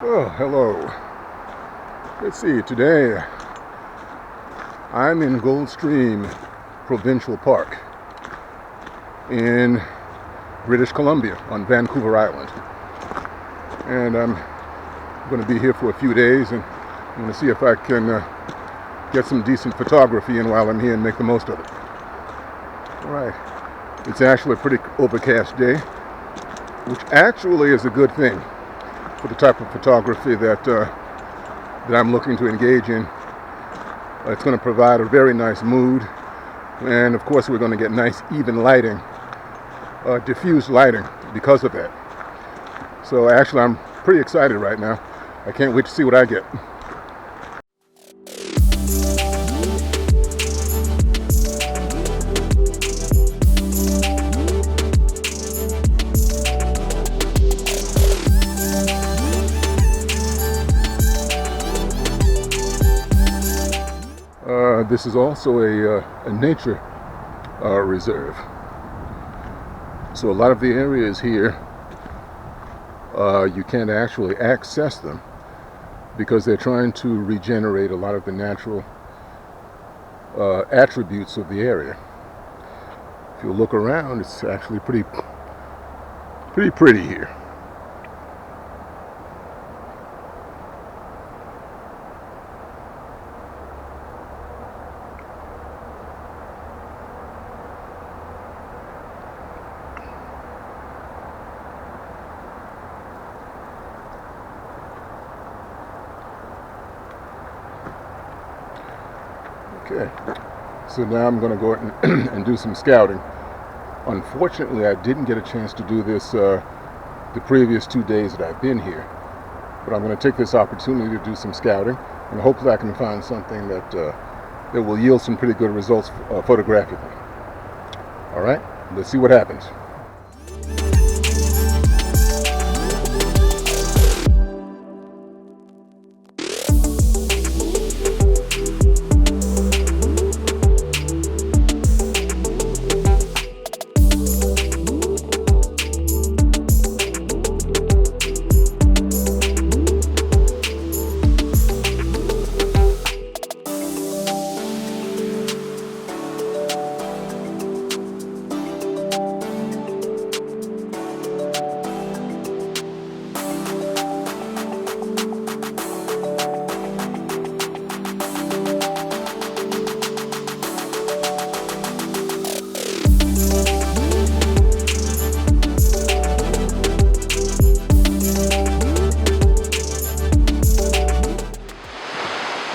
Oh, hello. Let's see, today I'm in Goldstream Provincial Park in British Columbia on Vancouver Island. And I'm going to be here for a few days, and I'm going to see if I can get some decent photography in while I'm here and make the most of it. Alright, it's actually a pretty overcast day, which actually is a good thing for the type of photography that I'm looking to engage in. It's going to provide a very nice mood, and of course we're going to get nice even lighting, diffused lighting because of that. So actually I'm pretty excited right now. I can't wait to see what I get. This is also a nature reserve. So a lot of the areas here, you can't actually access them because they're trying to regenerate a lot of the natural attributes of the area. If you look around, it's actually pretty pretty here. Okay, so now I'm going to go and do some scouting. Unfortunately, I didn't get a chance to do this the previous 2 days that I've been here, but I'm going to take this opportunity to do some scouting, and hopefully I can find something that that will yield some pretty good results photographically. All right, let's see what happens.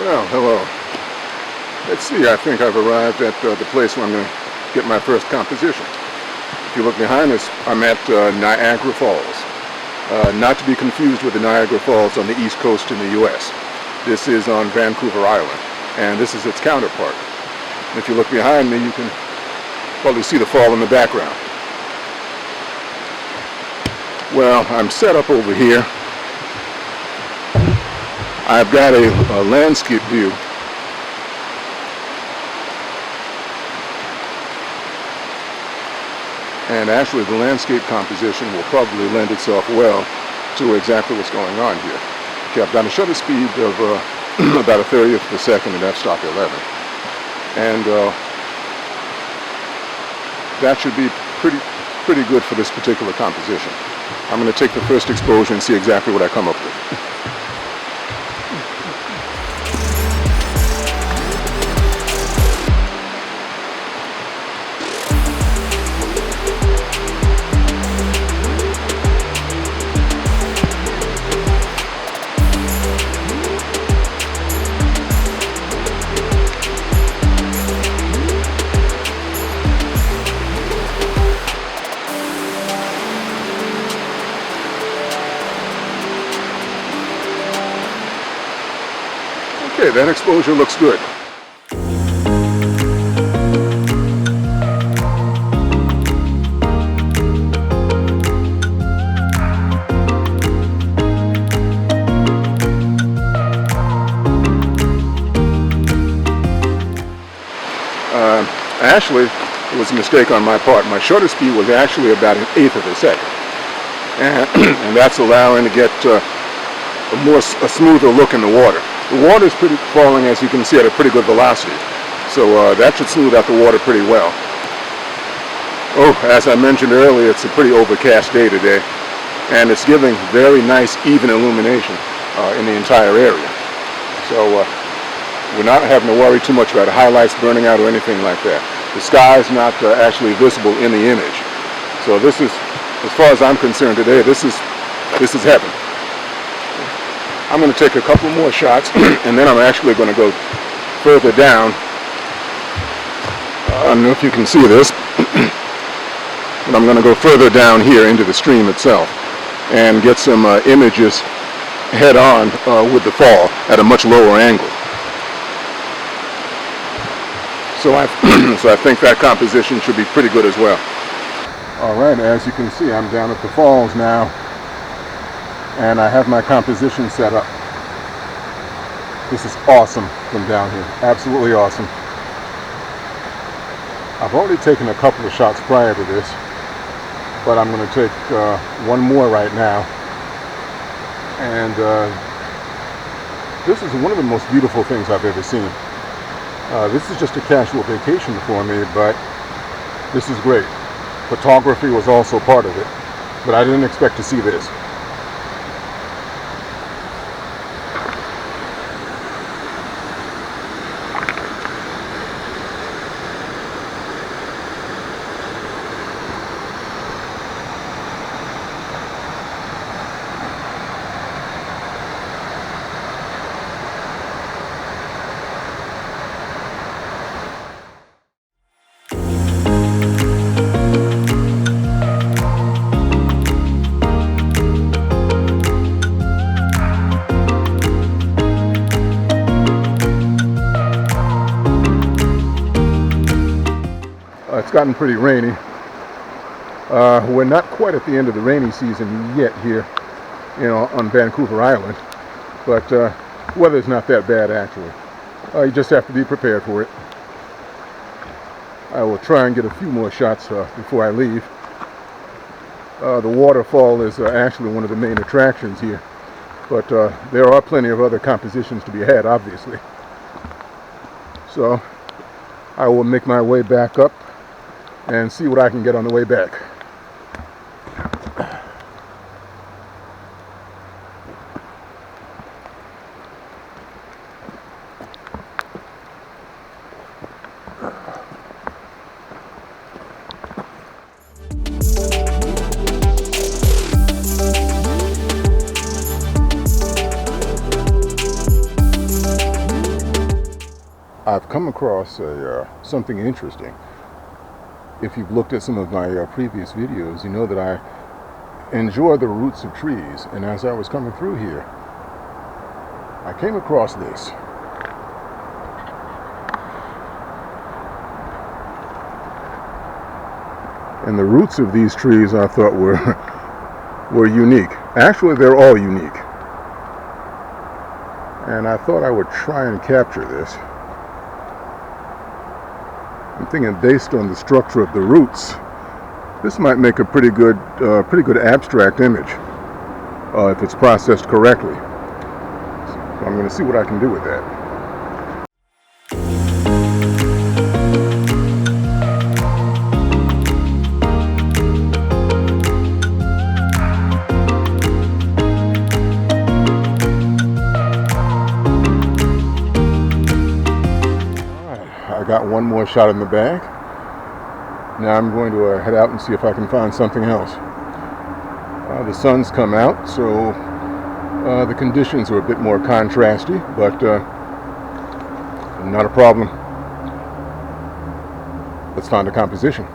Well, hello. Let's see, I think I've arrived at the place where I'm going to get my first composition. If you look behind us, I'm at Niagara Falls. Not to be confused with the Niagara Falls on the East Coast in the U.S. This is on Vancouver Island, and this is its counterpart. And if you look behind me, you can probably see the fall in the background. Well, I'm set up over here. I've got a landscape view. And actually the landscape composition will probably lend itself well to exactly what's going on here. Okay, I've got a shutter speed of about a 30th of a second at f-stop 11. And that should be pretty good for this particular composition. I'm going to take the first exposure and see exactly what I come up with. Okay, that exposure looks good. Actually, it was a mistake on my part. My shutter speed was actually about 1/8 of a second. And that's allowing to get a smoother look in the water. The water is falling, as you can see, at a pretty good velocity. So that should smooth out the water pretty well. Oh, as I mentioned earlier, it's a pretty overcast day today, and it's giving very nice, even illumination in the entire area. So we're not having to worry too much about highlights burning out or anything like that. The sky is not actually visible in the image. So this is, as far as I'm concerned today, this is heaven. I'm going to take a couple more shots, and then I'm actually going to go further down. I don't know if you can see this, but I'm going to go further down here into the stream itself and get some images head on with the fall at a much lower angle. So I think that composition should be pretty good as well. All right, as you can see, I'm down at the falls now, and I have my composition set up. This is awesome from down here, absolutely awesome. I've already taken a couple of shots prior to this, but I'm going to take one more right now. And this is one of the most beautiful things I've ever seen. This is just a casual vacation for me, but this is great. Photography was also part of it, but I didn't expect to see this. It's gotten pretty rainy. We're not quite at the end of the rainy season yet here, on Vancouver Island, but weather's not that bad actually. You just have to be prepared for it. I will try and get a few more shots before I leave. The waterfall is actually one of the main attractions here, but there are plenty of other compositions to be had, obviously. So I will make my way back up and see what I can get on the way back. I've come across something interesting. If you've looked at some of my previous videos, you know that I enjoy the roots of trees, and as I was coming through here, I came across this. And the roots of these trees I thought were unique. Actually, they're all unique. And I thought I would try and capture this. I'm thinking based on the structure of the roots, this might make a pretty good abstract image if it's processed correctly. So I'm going to see what I can do with that. I got one more shot in the bag. Now I'm going to head out and see if I can find something else. The sun's come out, so the conditions are a bit more contrasty, but not a problem. Let's find a composition.